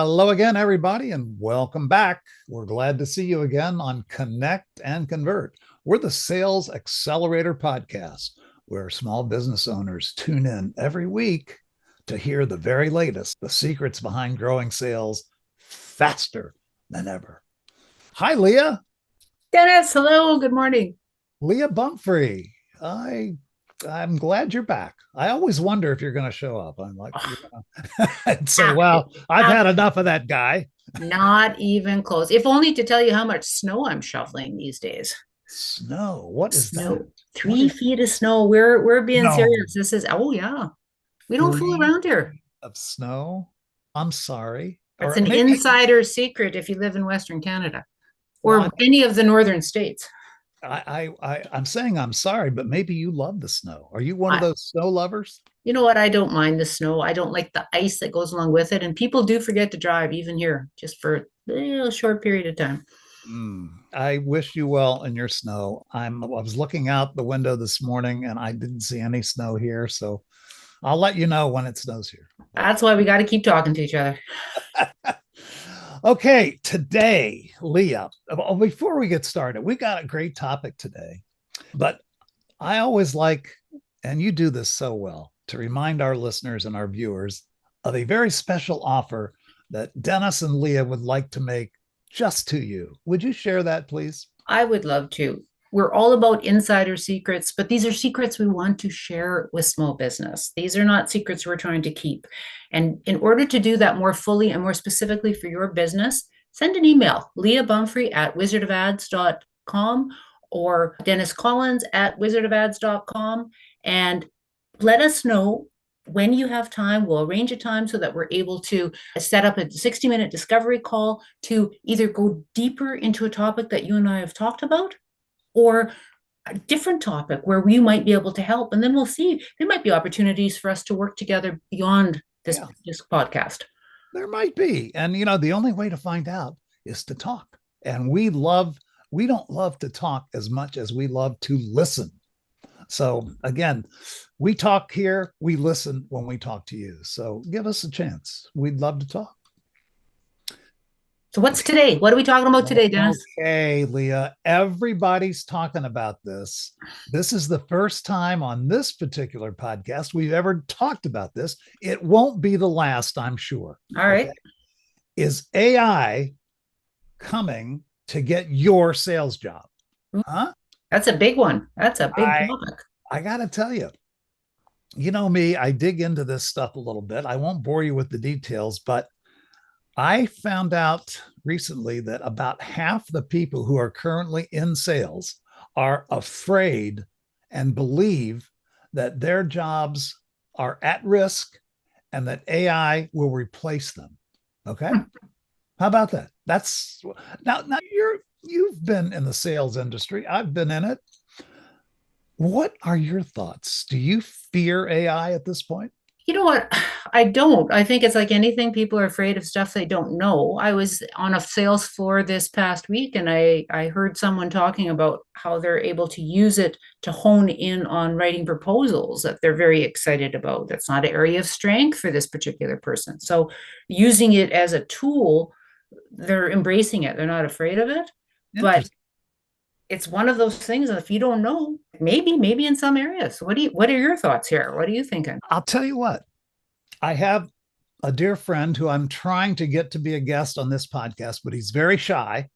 Hello again, everybody, and welcome back. We're glad to see you again on Connect and Convert. We're the Sales Accelerator Podcast, where small business owners tune in every week to hear the very latest, the secrets behind growing sales faster than ever. Hi, Leah. Dennis, hello, good morning. Leah Bumfrey. I'm glad you're back. I always wonder if you're going to show up. I'm like, I'd say, Ah, well, I've ah, had enough of that guy. not even close. If only to tell you how much snow I'm shoveling these days. Snow. What is that? Snow, What three is feet of snow. We're being no serious. This is oh yeah. We don't fool 3 around here. of snow? I'm sorry. That's Or an maybe insider secret if you live in Western Canada or well, any of the northern states. I'm saying I'm sorry, but maybe you love the snow. Are you one of I, those snow lovers? you know what? I don't mind the snow. I don't like the ice that goes along with it. And people do forget to drive even here just for a little short period of time. I wish you well in your snow. I was looking out the window this morning and I didn't see any snow here, so I'll let you know when it snows here. That's why we got to keep talking to each other. Okay, today, Leah, before we get started, we got a great topic today. But I always like, and you do this so well, to remind our listeners and our viewers of a very special offer that Dennis and Leah would like to make just to you. Would you share that, please? I would love to. We're all about insider secrets, but these are secrets we want to share with small business. These are not secrets we're trying to keep. And in order to do that more fully and more specifically for your business, send an email, leahbumfrey@wizardofads.com or denniscollins@wizardofads.com, and let us know when you have time. We'll arrange a time so that we're able to set up a 60-minute discovery call to either go deeper into a topic that you and I have talked about or a different topic where we might be able to help. And then we'll see, there might be opportunities for us to work together beyond this, Yeah, this podcast. there might be. And, the only way to find out is to talk. And we don't love to talk as much as we love to listen. So again, we talk here, we listen when we talk to you. So give us a chance. We'd love to talk. So what's today? What are we talking about today, Dennis? Okay, Leah, everybody's talking about this. This is the first time on this particular podcast we've ever talked about this. It won't be the last, I'm sure. All Okay. right. Is AI coming to get your sales job? Huh? That's a big one. That's a big I topic. I got to tell you, you know me, I dig into this stuff a little bit. I won't bore you with the details, but I found out recently that about half the people who are currently in sales are afraid and believe that their jobs are at risk and that AI will replace them. Okay. How about that? That's now you've been in the sales industry. I've been in it. What are your thoughts? Do you fear AI at this point? You know what? I don't. I think it's like anything. People are afraid of stuff they don't know. I was on a sales floor this past week and I heard someone talking about how they're able to use it to hone in on writing proposals that they're very excited about. That's not an area of strength for this particular person. So using it as a tool, they're embracing it. They're not afraid of it. But Interesting. it's one of those things that if you don't know, maybe in some areas. What are your thoughts here? What are you thinking? I'll tell you what, I have a dear friend who I'm trying to get to be a guest on this podcast, but he's very shy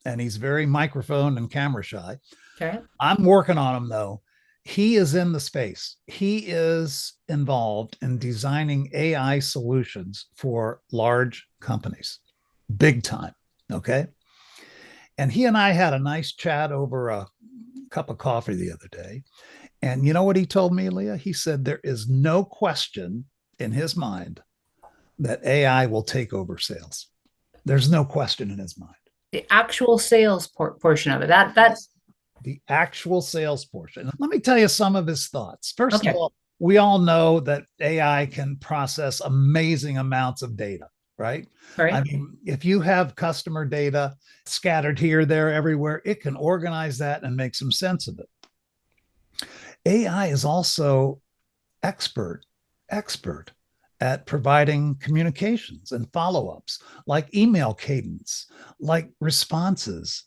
and he's very microphone and camera shy. Okay. I'm working on him though. He is in the space. He is involved in designing AI solutions for large companies, big time. Okay. And he and I had a nice chat over a cup of coffee the other day. And you know what he told me, Leah? He said there is no question in his mind that AI will take over sales. There's no question in his mind. The actual sales portion of it. That The actual sales portion. Let me tell you some of his thoughts. First of okay. all, we all know that AI can process amazing amounts of data, right? All I right. mean, if you have customer data scattered here, there, everywhere, it can organize that and make some sense of it. AI is also expert, expert at providing communications and follow-ups, like email cadence, like responses,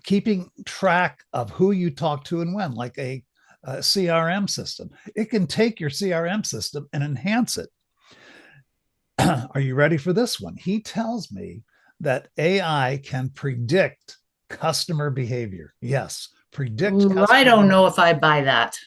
keeping track of who you talk to and when, like a CRM system. It can take your CRM system and enhance it. Are you ready for this one? He tells me that AI can predict customer behavior. Yes, predict Ooh, I customer don't know behavior. if I buy that.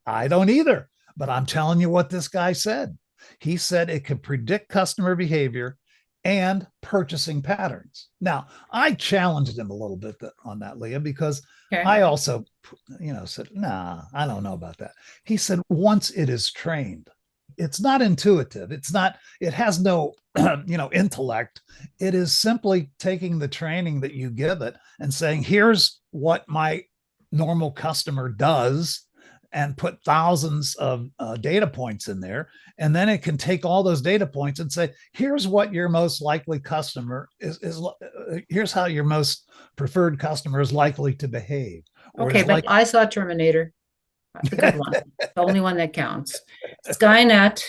I don't either, but I'm telling you what this guy said. He said it could predict customer behavior and purchasing patterns. Now, I challenged him a little bit on that, Leah, because Okay. I also, said, nah, I don't know about that. He said, once it is trained, it's not intuitive. It has no, intellect. It is simply taking the training that you give it and saying, here's what my normal customer does, and put thousands of data points in there. And then it can take all those data points and say, here's what your most likely customer is here's how your most preferred customer is likely to behave or Okay, is but like. I saw Terminator, the good one, the only one that counts. Skynet,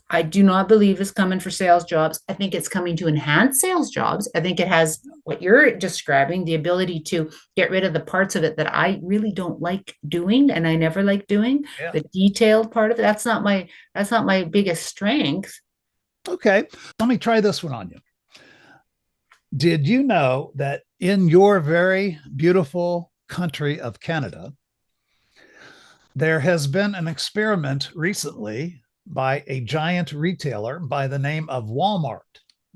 I do not believe is coming for sales jobs. I think it's coming to enhance sales jobs. I think it has what you're describing, the ability to get rid of the parts of it that I really don't like doing and I never like doing. Yeah. The detailed part of it, that's not my biggest strength. Okay. Let me try this one on you. Did you know that in your very beautiful country of Canada, there has been an experiment recently by a giant retailer by the name of Walmart?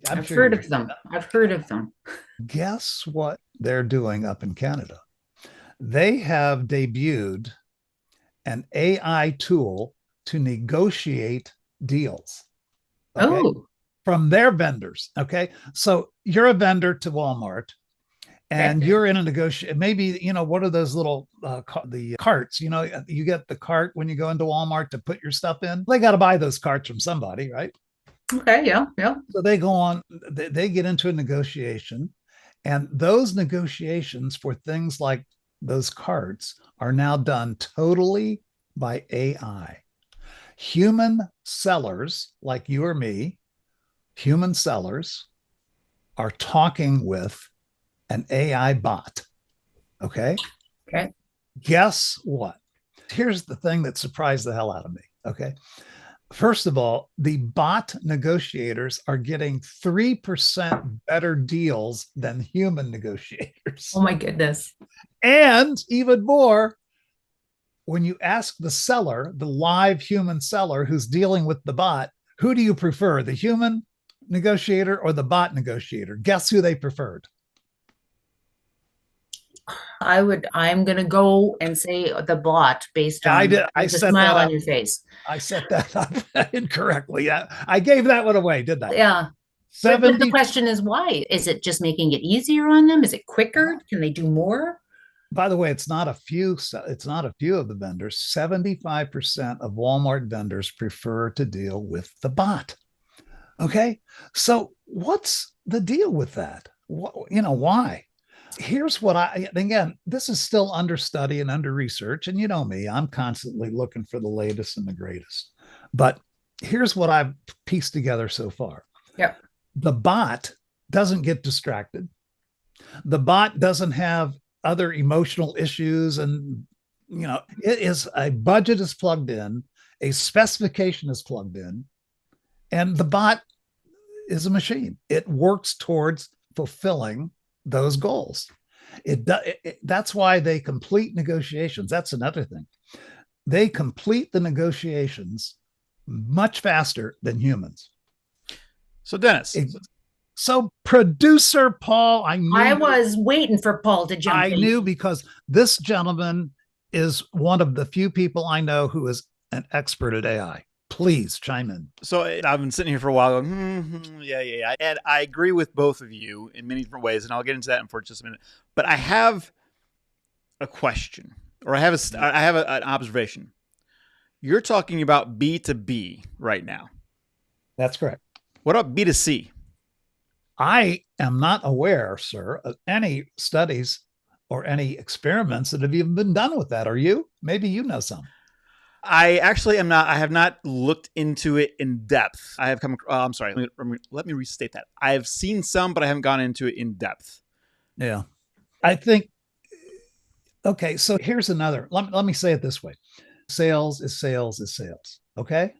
I'm I've sure you've heard of seen them. that. I've heard of them. Guess what they're doing up in Canada? They have debuted an AI tool to negotiate deals. Okay. Oh, From their vendors. Okay. So you're a vendor to Walmart okay. and you're in a negotiation. Maybe, what are those little, the carts? You get the cart when you go into Walmart to put your stuff in. They got to buy those carts from somebody, right? Okay, yeah, yeah. So they go on, they get into a negotiation, and those negotiations for things like those cards are now done totally by AI. Human sellers, like you or me, human sellers are talking with an AI bot. Okay. Okay. Guess what? Here's the thing that surprised the hell out of me. Okay. First of all, the bot negotiators are getting 3% better deals than human Oh negotiators. my goodness. And even more, when you ask the seller, the live human seller who's dealing with the bot, who do you prefer, the human negotiator or the bot negotiator? Guess who they preferred? I'm gonna go and say the bot based I on did. I the set that smile on up. your face. I set that up incorrectly. Yeah, I gave that one away, didn't I? Yeah. But the 70. question is why? Is it just making it easier on them? Is it quicker? Can they do more? By the way, it's not a few of the vendors. 75% of Walmart vendors prefer to deal with the bot. Okay. So what's the deal with that? Why? Here's what again, this is still under study and under research. And you know me, I'm constantly looking for the latest and the greatest. But here's what I've pieced together so far. Yeah. The bot doesn't get distracted. The bot doesn't have other emotional issues. And, it is a budget is plugged in, a specification is plugged in, and the bot is a machine. It works towards fulfilling those goals. That's why they complete negotiations. That's another thing. They complete the negotiations much faster than humans. So, Dennis, So, producer Paul, I was waiting for Paul to jump I in. knew because this gentleman is one of the few people I know who is an expert at AI. Please chime in. so I've been sitting here for a while going, yeah. And I agree with both of you in many different ways, and I'll get into that in for just a minute. But I have a question, or I have an observation. You're talking about B2B right now. That's correct. What about B2C? I am not aware, sir, of any studies or any experiments that have even been done with that. Are you? Maybe you know some. I actually am not. I have not looked into it in depth. I have come. I'm sorry. Let me restate that. I have seen some, but I haven't gone into it in depth. Yeah. I think, okay, so here's another. Let me say it this way. Sales is sales is sales. Okay.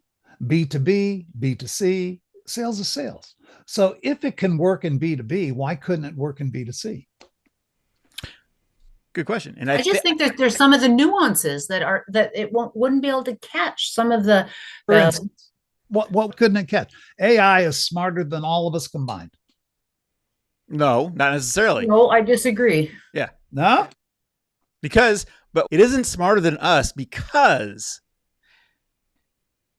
B2B, B2C, sales is sales. So if it can work in B2B, why couldn't it work in B2C? Good question. And I just think that there's some of the nuances that it wouldn't be able to catch some of For instance, what couldn't it catch? AI is smarter than all of us combined. No, not necessarily. No, I disagree. Yeah. No? But it isn't smarter than us because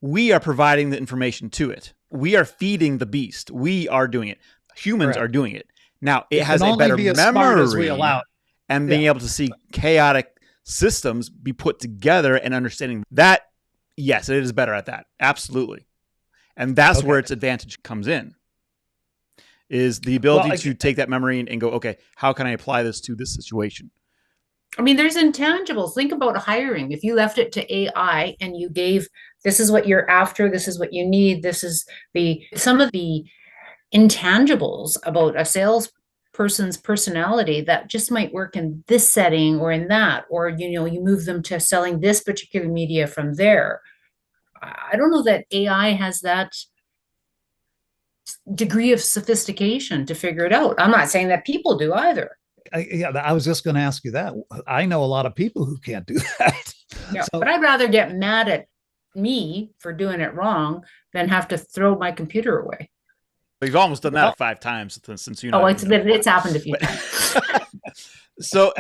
we are providing the information to it. We are feeding the beast. We are doing it. Humans Correct. are doing it. Now, it It has can a only better be as smart as we memory allow it. and being able to see chaotic systems be put together and understanding that, yes, it is better at that. Absolutely. And that's where its advantage comes in, is the ability to take that memory and go, okay, how can I apply this to this situation? I mean, there's intangibles. Think about hiring. If you left it to AI and you gave, this is what you're after, this is what you need, this is some of the intangibles about a salesperson's personality that just might work in this setting or in that, or, you move them to selling this particular media from there. I don't know that AI has that degree of sophistication to figure it out. I'm not saying that people do either. I was just going to ask you that. I know a lot of people who can't do that. Yeah, but I'd rather get mad at me for doing it wrong than have to throw my computer away. You've almost done that like 5 times since you know. Oh, it's happened a few times. So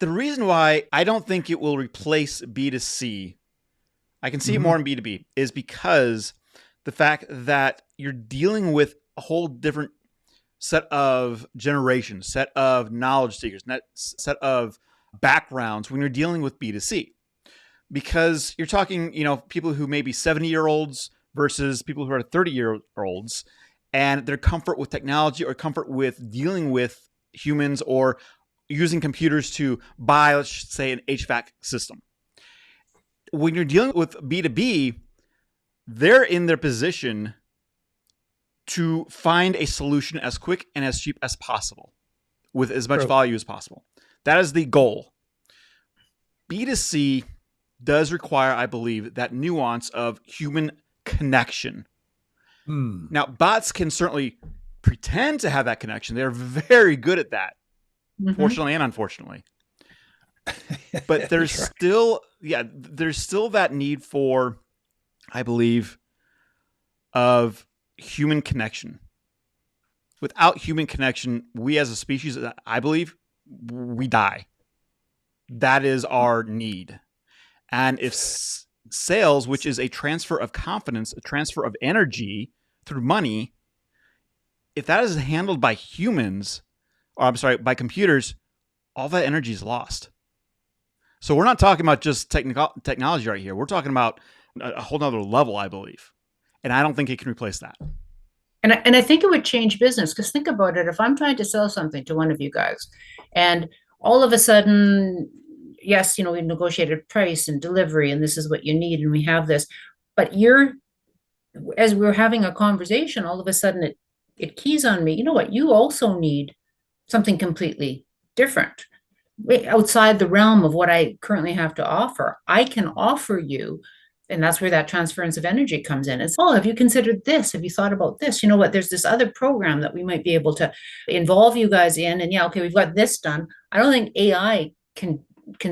the reason why I don't think it will replace B2C, I can see it more in B2B, is because the fact that you're dealing with a whole different set of generations, set of knowledge seekers, set of backgrounds when you're dealing with B2C. Because you're talking, people who may be 70-year-olds versus people who are 30-year-olds, and their comfort with technology or comfort with dealing with humans or using computers to buy, let's say, an HVAC system. When you're dealing with B2B, they're in their position to find a solution as quick and as cheap as possible with as much value as possible. That is the goal. B2C does require, I believe, that nuance of human connection. Now, bots can certainly pretend to have that connection. They're very good at that, fortunately and unfortunately. But there's still that need for, I believe, of human connection. Without human connection, we as a species, I believe, we die. That is our need. And if sales, which is a transfer of confidence, a transfer of energy through money, if that is handled by humans, by computers, all that energy is lost. So we're not talking about just technology right here. We're talking about a whole nother level, I believe. And I don't think it can replace that. And I think it would change business, because think about it. If I'm trying to sell something to one of you guys and all of a sudden, yes, we negotiated price and delivery and this is what you need and we have this, but as we're having a conversation, all of a sudden it keys on me. You know what? You also need something completely different outside the realm of what I currently have to offer. I can offer you, and that's where that transference of energy comes in. It's, have you considered this? Have you thought about this? You know what? There's this other program that we might be able to involve you guys in. And okay, we've got this done. I don't think AI can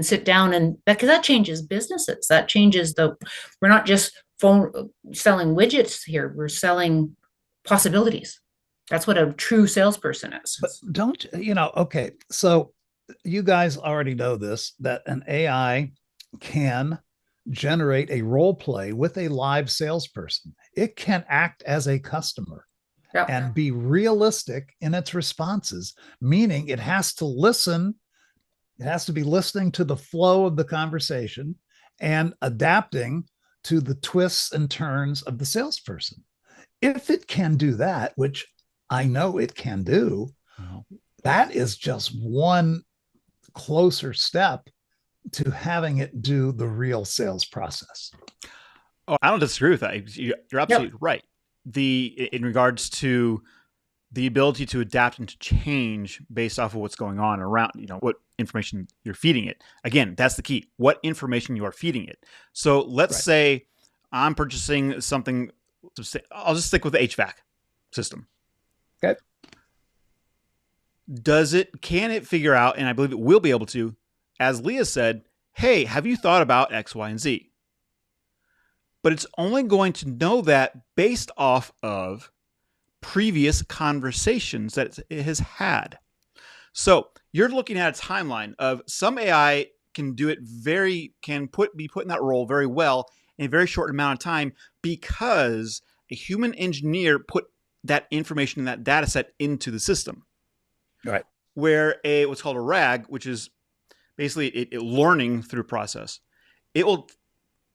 sit down and because that changes businesses. That changes we're not just selling widgets here. We're selling possibilities. That's what a true salesperson is. But don't, okay. So you guys already know this, that an AI can generate a role play with a live salesperson. It can act as a customer and be realistic in its responses, meaning it has to listen. It has to be listening to the flow of the conversation and adapting to the twists and turns of the salesperson. If it can do that, which I know it can do, that is just one closer step to having it do the real sales process. Oh, I don't disagree with that. You're Yep. absolutely right. In regards to the ability to adapt and to change based off of what's going on around, what information you're feeding it. Again, that's the key. What information you are feeding it. So let's say I'm purchasing something. I'll just stick with the HVAC system. Okay. Can it figure out, and I believe it will be able to, as Leah said, hey, have you thought about X, Y, and Z? But it's only going to know that based off of previous conversations that it has had. So you're looking at a timeline of some AI can do it be put in that role very well in a very short amount of time because a human engineer put that information in that data set into the system. Right. Where what's called a RAG, which is basically it learning through process, it will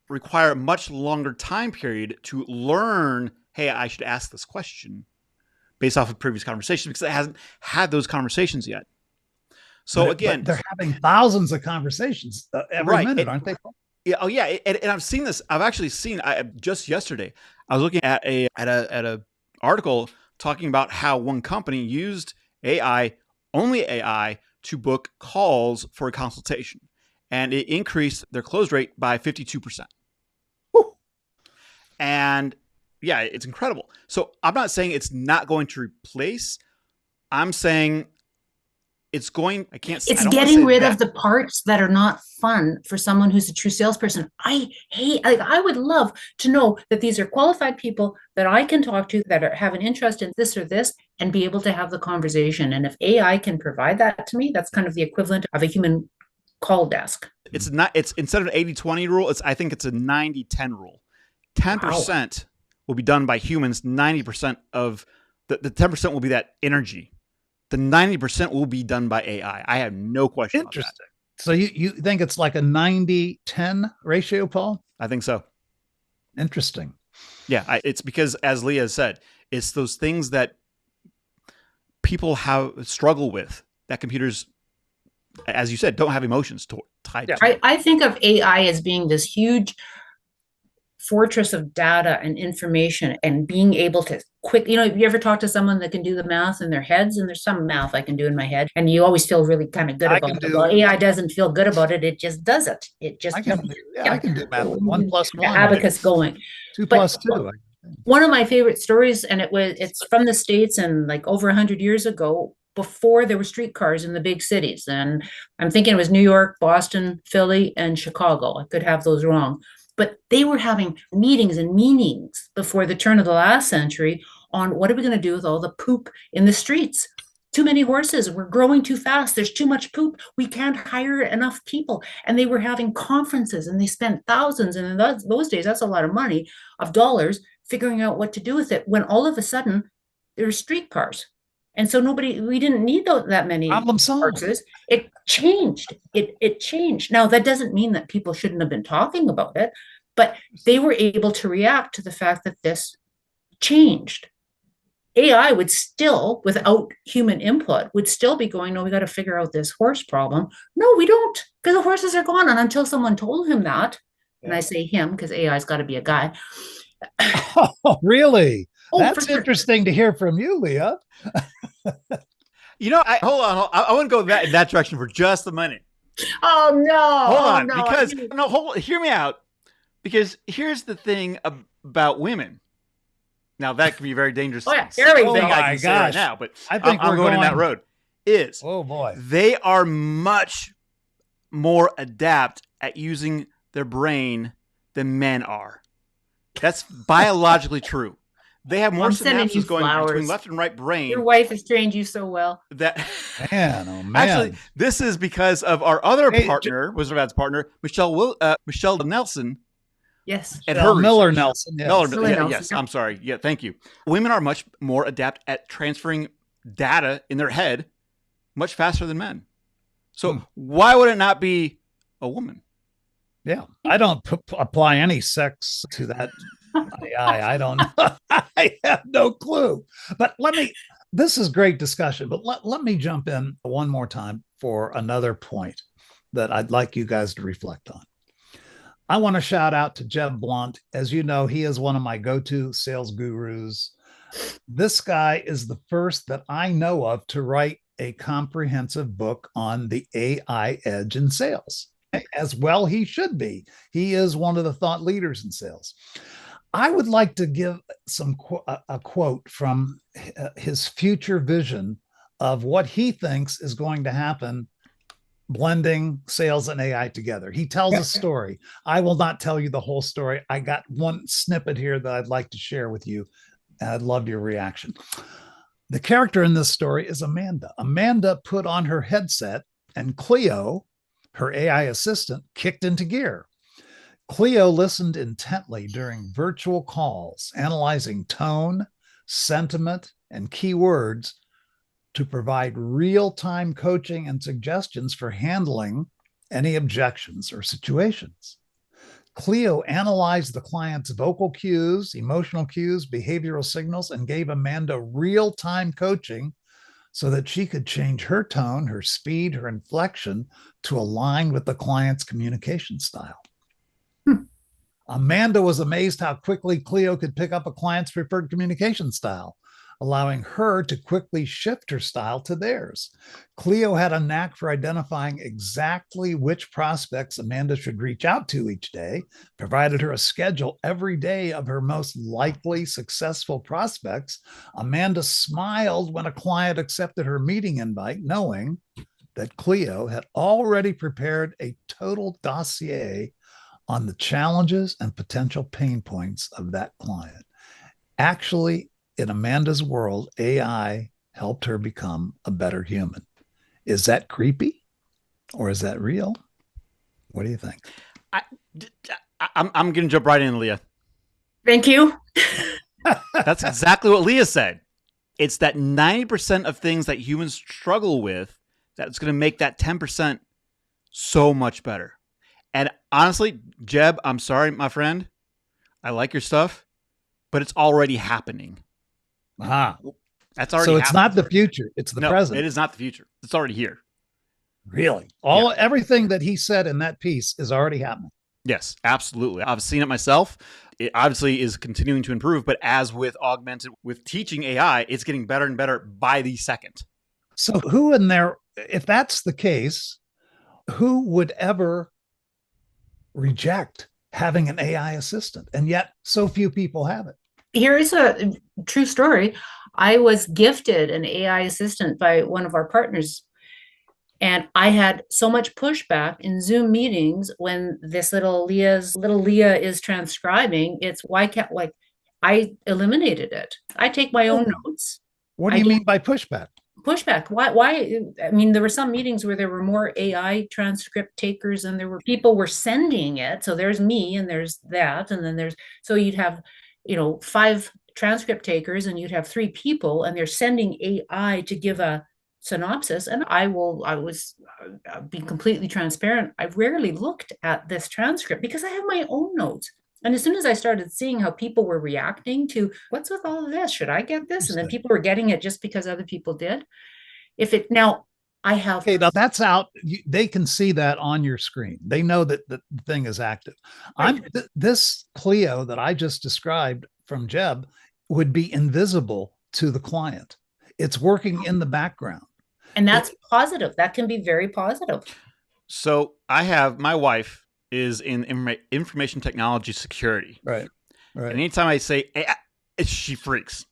require a much longer time period to learn, hey, I should ask this question based off of previous conversations because it hasn't had those conversations yet. So again, they're having thousands of conversations every minute, aren't they? Yeah. Oh yeah. And I've seen this. I've actually seen. Just yesterday, I was looking at a article talking about how one company used only AI, to book calls for a consultation, and it increased their close rate by 52%. And yeah, it's incredible. So I'm not saying it's not going to replace. I'm saying it's going. It's getting rid of the parts that are not fun for someone who's a true salesperson. I would love to know that these are qualified people that I can talk to that have an interest in this or this and be able to have the conversation. And if AI can provide that to me, that's kind of the equivalent of a human call desk. It's instead of an 80-20 rule, I think it's a 90-10 rule. 10% will be done by humans. 90% of the 10% will be that energy. The 90% will be done by AI. I have no question about that. Interesting. So you think it's like a 90-10 ratio, Paul? I think so. Interesting. Yeah, it's because, as Leah said, it's those things that people struggle with that computers, as you said, don't have emotions tied to. I think of AI as being this huge fortress of data and information and being able to you ever talk to someone that can do the math in their heads, and there's some math I can do in my head and you always feel really kind of good about it. Well, AI doesn't feel good about it. It just does it. It just, I can do math. 1 + 1. Abacus going. 2 + 2. One of my favorite stories, and it's from the States and like over 100 years ago, before there were streetcars in the big cities. And I'm thinking it was New York, Boston, Philly, and Chicago. I could have those wrong. But they were having meetings and meetings before the turn of the last century on what are we going to do with all the poop in the streets? Too many horses. We're growing too fast. There's too much poop. We can't hire enough people. And they were having conferences and they spent thousands. And in those days, that's a lot of money, of dollars, figuring out what to do with it, when all of a sudden there were streetcars. And so we didn't need that many horses. It changed. It changed. Now, that doesn't mean that people shouldn't have been talking about it, but they were able to react to the fact that this changed. AI would still, without human input, would still be going, no, we got to figure out this horse problem. No, we don't, because the horses are gone. And until someone told him that, and I say him because AI's got to be a guy. Oh, really? That's interesting to hear from you, Leah. Hold on. I want to go in that direction for just a minute. Oh no! Hold on, because hear me out. Because here's the thing about women. Now that can be very dangerous. Oh, yeah. Oh my gosh! Right now, but I think I'm going in that road. Oh boy, they are much more adept at using their brain than men are. That's biologically true. They have more synapses going between left and right brain. Your wife has trained you so well. That man, oh man. Actually, this is because of our other partner, Wizard of Ads partner, Michelle Nelson. Yes. And her Miller Nelson. Yes. Yes. I'm sorry. Yeah, thank you. Women are much more adept at transferring data in their head much faster than men. So why would it not be a woman? Yeah, I don't apply any sex to that. I don't know. I have no clue. But this is great discussion, but let me jump in one more time for another point. that I'd like you guys to reflect on. I want to shout out to Jeb Blunt. As you know, he is one of my go-to sales gurus. This guy is the first that I know of to write a comprehensive book on the AI edge in sales. As well, he should be. He is one of the thought leaders in sales. I would like to give a quote from his future vision of what he thinks is going to happen blending sales and AI together. He tells a story. I will not tell you the whole story. I got one snippet here that I'd like to share with you. I'd love your reaction. The character in this story is Amanda. Amanda put on her headset and Cleo, her AI assistant, kicked into gear. Cleo listened intently during virtual calls, analyzing tone, sentiment, and keywords to provide real-time coaching and suggestions for handling any objections or situations. Cleo analyzed the client's vocal cues, emotional cues, behavioral signals, and gave Amanda real-time coaching so that she could change her tone, her speed, her inflection to align with the client's communication style. Amanda was amazed how quickly Cleo could pick up a client's preferred communication style, allowing her to quickly shift her style to theirs. Cleo had a knack for identifying exactly which prospects Amanda should reach out to each day, provided her a schedule every day of her most likely successful prospects. Amanda smiled when a client accepted her meeting invite, knowing that Cleo had already prepared a total dossier on the challenges and potential pain points of that client. Actually, in Amanda's world, AI helped her become a better human. Is that creepy or is that real? What do you think? I'm going to jump right in, Leah. Thank you. That's exactly what Leah said. It's that 90% of things that humans struggle with that's going to make that 10% so much better. And honestly, Jeb, I'm sorry, my friend. I like your stuff, but it's already happening. Ah, that's already. So it's happening. not the future; it's the present. It is not the future. It's already here. Really, everything that he said in that piece is already happening. Yes, absolutely. I've seen it myself. It obviously is continuing to improve, but as with augmented, with teaching AI, it's getting better and better by the second. So who in there, if that's the case, who would ever reject having an AI assistant? And yet so few people have it. Here is a true story. I was gifted an AI assistant by one of our partners. And I had so much pushback in Zoom meetings when this little Leah is transcribing. It's why can't, like, I eliminated it. I take my own notes. What do you mean by pushback? Pushback. Why? I mean, there were some meetings where there were more AI transcript takers and there were people were sending it. So there's me and there's that. And then so you'd have, 5 transcript takers and you'd have 3 people and they're sending AI to give a synopsis. And I'll be completely transparent. I rarely looked at this transcript because I have my own notes. And as soon as I started seeing how people were reacting to what's with all of this, should I get this? And then people were getting it just because other people did. Okay, now that's out. They can see that on your screen. They know that the thing is active. Right. This Cleo that I just described from Jeb would be invisible to the client. It's working in the background. And that's positive. That can be very positive. So my wife is in information technology security. Right. And anytime I say, she freaks.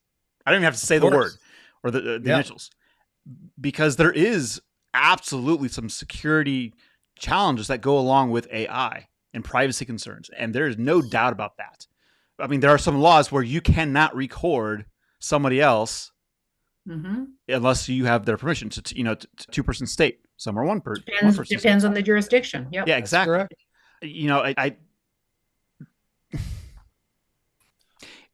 I don't even have to say the word or the initials, because there is absolutely some security challenges that go along with AI and privacy concerns. And there is no doubt about that. I mean, there are some laws where you cannot record somebody else unless you have their permission to 2-person state. Some are one person. Depends on the jurisdiction. Yep. Yeah, exactly.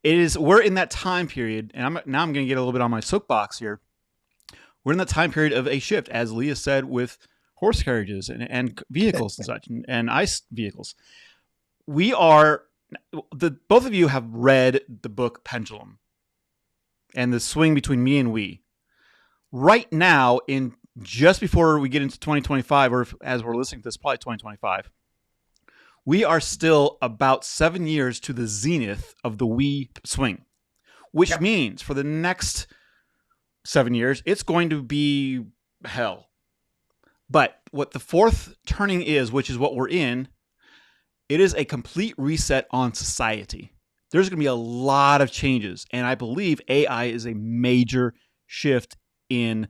We're in that time period, and I'm going to get a little bit on my soapbox here. We're in that time period of a shift, as Leah said, with horse carriages and vehicles and such, and ICE vehicles. Both of you have read the book Pendulum and the swing between me and we. Right now, in just before we get into 2025, or as we're listening to this, probably 2025, we are still about 7 years to the zenith of the Wii swing, which means for the next 7 years, it's going to be hell. But what the fourth turning is, which is what we're in, it is a complete reset on society. There's going to be a lot of changes. And I believe AI is a major shift in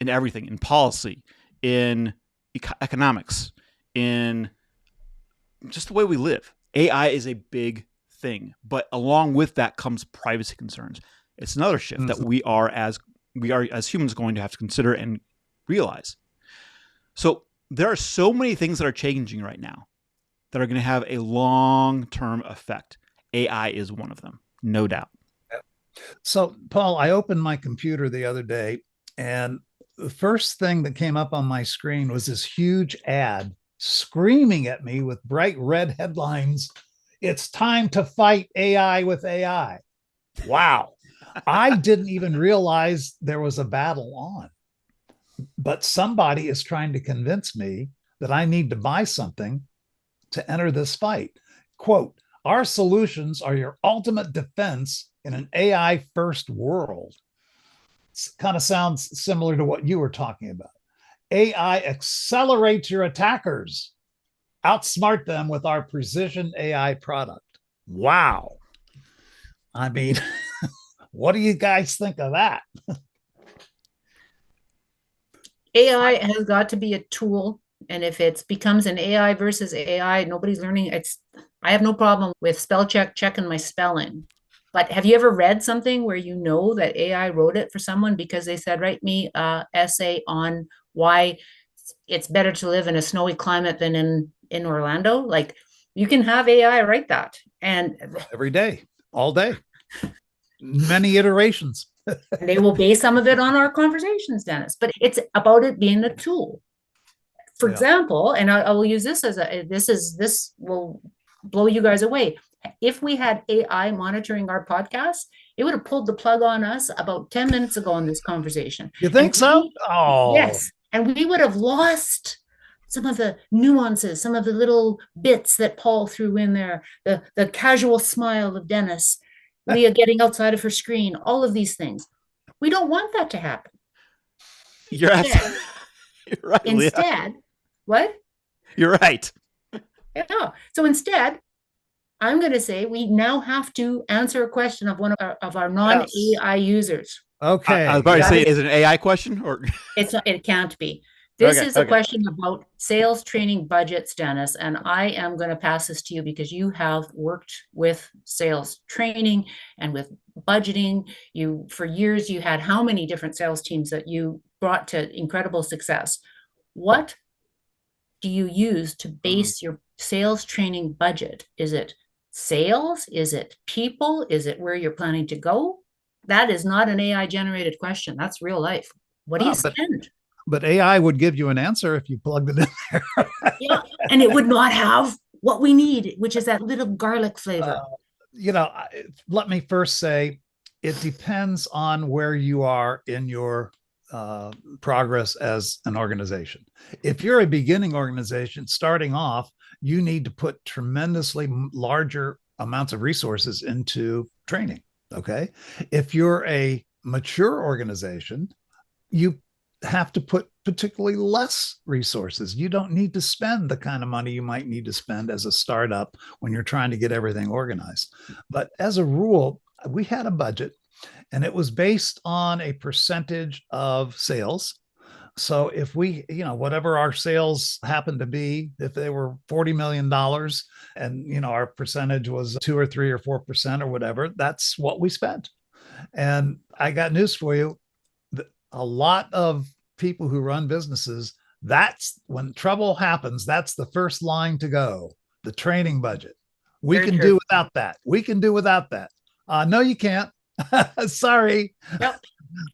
everything, in policy, in economics, in just the way we live. AI is a big thing. But along with that comes privacy concerns. It's another shift that we are as humans going to have to consider and realize. So there are so many things that are changing right now that are going to have a long-term effect. AI is one of them, no doubt. So, Paul, I opened my computer the other day, and the first thing that came up on my screen was this huge ad screaming at me with bright red headlines. It's time to fight AI with AI. Wow. I didn't even realize there was a battle on. But somebody is trying to convince me that I need to buy something to enter this fight. Quote, our solutions are your ultimate defense in an AI first world. It kind of sounds similar to what you were talking about. AI accelerates your attackers. Outsmart them with our precision AI product. Wow. I mean, what do you guys think of that? AI has got to be a tool. And if it becomes an AI versus AI, nobody's learning. I have no problem with spell checking my spelling. But have you ever read something where you know that AI wrote it for someone because they said, write me an essay on why it's better to live in a snowy climate than in Orlando? Like, you can have AI write that. And every day, all day, many iterations. they will base some of it on our conversations, Dennis. But it's about it being a tool. For example, and I will use this as this will blow you guys away. If we had AI monitoring our podcast, it would have pulled the plug on us about 10 minutes ago in this conversation. You think so? Yes. And we would have lost some of the nuances, some of the little bits that Paul threw in there, the casual smile of Dennis, Leah getting outside of her screen, all of these things. We don't want that to happen. You're right. Instead, Leah. What? You're right. Yeah. So instead, I'm going to say we now have to answer a question of one of our non-AI users. Okay. I was about to say, is it an AI question or? It's not, it can't be. This is a question about sales training budgets, Dennis, and I am going to pass this to you because you have worked with sales training and with budgeting. For years, you had how many different sales teams that you brought to incredible success? What do you use to base your sales training budget? Is it sales? Is it people? Is it where you're planning to go? That is not an AI generated question. That's real life. What do you spend? But AI would give you an answer if you plugged it in there. Yeah, and it would not have what we need, which is that little garlic flavor. Let me first say, it depends on where you are in your progress as an organization. If you're a beginning organization starting off, you need to put tremendously larger amounts of resources into training. Okay. If you're a mature organization, you have to put particularly less resources. You don't need to spend the kind of money you might need to spend as a startup when you're trying to get everything organized. But as a rule, we had a budget and it was based on a percentage of sales. So if we, whatever our sales happened to be, if they were $40 million and, our percentage was 2 or 3 or 4% or whatever, that's what we spent. And I got news for you. A lot of people who run businesses, that's when trouble happens. That's the first line to go, the training budget. We can do without that. We can do without that. No, you can't. Sorry. Yep.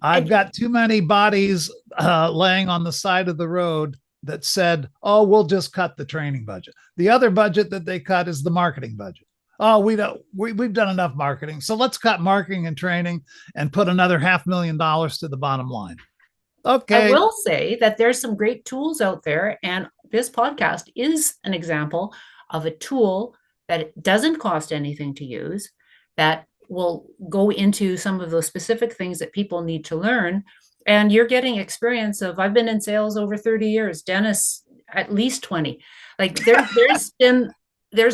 I've got too many bodies laying on the side of the road that said, oh, we'll just cut the training budget. The other budget that they cut is the marketing budget. Oh, we've done enough marketing. So let's cut marketing and training and put another $500,000 to the bottom line. Okay. I will say that there's some great tools out there, and this podcast is an example of a tool that doesn't cost anything to use, that will go into some of those specific things that people need to learn. And you're getting experience of, I've been in sales over 30 years, Dennis, at least 20. Like there's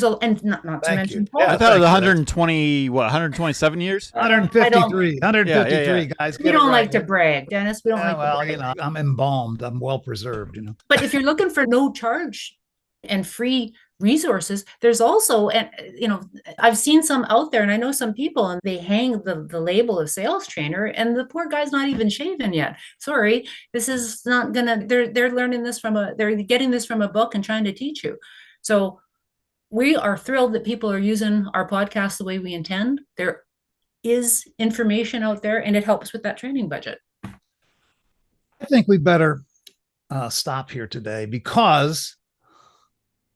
a, and not to Thank you. mention I Yeah, Paul. thought it was thank you. 120, what, 127 years? I don't, 153, Yeah. guys. we Get it don't right. like to brag, Dennis. We don't Yeah, like to well, brag. I'm embalmed. I'm well preserved, But if you're looking for no charge and free resources, there's also, and I've seen some out there, and I know some people, and they hang the label of sales trainer, and the poor guy's not even shaven yet. Sorry, this is not gonna. They're learning this they're getting this from a book and trying to teach you. So we are thrilled that people are using our podcast the way we intend. There is information out there, and it helps with that training budget. I think we better stop here today because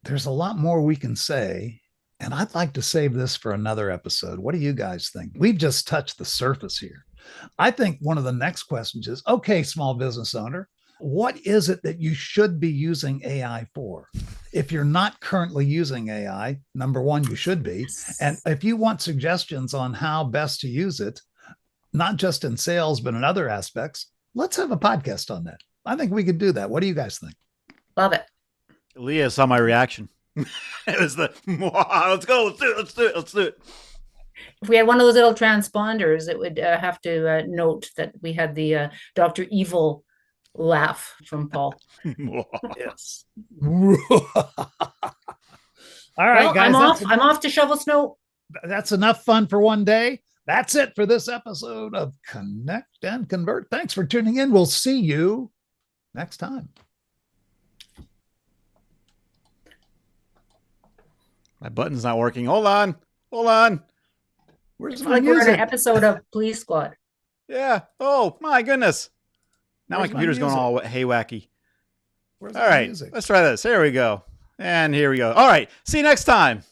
there's a lot more we can say. And I'd like to save this for another episode. What do you guys think? We've just touched the surface here. I think one of the next questions is, okay, small business owner, what is it that you should be using AI for? If you're not currently using AI, number one, you should be. And if you want suggestions on how best to use it, not just in sales, but in other aspects, let's have a podcast on that. I think we could do that. What do you guys think? Love it. Leah saw my reaction. It was the, let's go, let's do it. If we had one of those little transponders, it would have to note that we had the Dr. Evil laugh from Paul. Yes. All right, Well, guys. I'm off to shovel snow. That's enough fun for one day. That's it for this episode of Connect and Convert. Thanks for tuning in. We'll see you next time. My button's not working. Hold on. Where's It's my like we're in music? an episode of Police Squad. Yeah. Oh my goodness. Now Where's my my computer's going music? all hay-wacky. Where's All my right. music? Let's try this. Here we go. And here we go. All right. See you next time.